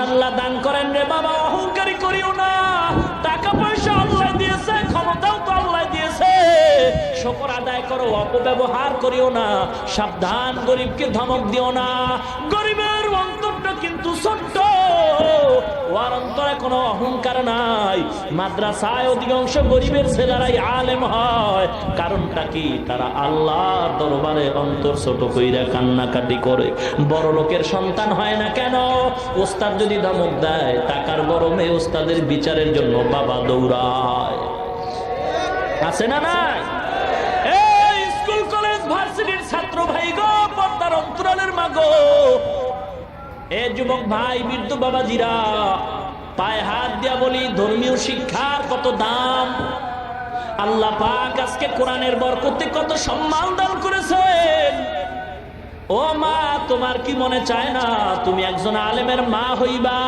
আল্লাহ দান করেন রে বাবা, অহংকারী করিও না। টাকা পয়সা আল্লাহ দিয়েছে, ক্ষমতাও তো আল্লাহ দিয়েছে, শুকর আদায় করো, অপব্যবহার করিও না। সাবধান, গরিবকে ধমক দিও না। গরিবের অন্তরটা কিন্তু ছোট্ট, ওর অন্তরে কোনো অহংকার নাই। মাদ্রাসায় অধিকাংশ গরিবের ছেলেরাই আলেম হয়, কারণটা কি? তারা আল্লাহর দরবারে অন্তর ছোট কইরা কান্নাকাটি করে। বড় লোকের সন্তান হয় না কেন? ওস্তাদ যদি ধমক দেয়, টাকার গরমে ওস্তাদের বিচারের জন্য বাবা দৌড়ায়। আছে না নাই? এই স্কুল কলেজ ভার্সিটির ছাত্র ভাই গো, পর্দার অন্তরালের মা গো, এ যুবক ভাই, বৃদ্ধ বাবাজিরা, পায়ে হাত দিয়া বলি, ধর্মীয় শিক্ষার কত দাম। আল্লাহ পাক আজকে কোরআনের বরকতে কত সম্মান দান করেছেন। ও মা, তোমার কি মনে চায় না তুমি একজন আলেমের মা হইবা?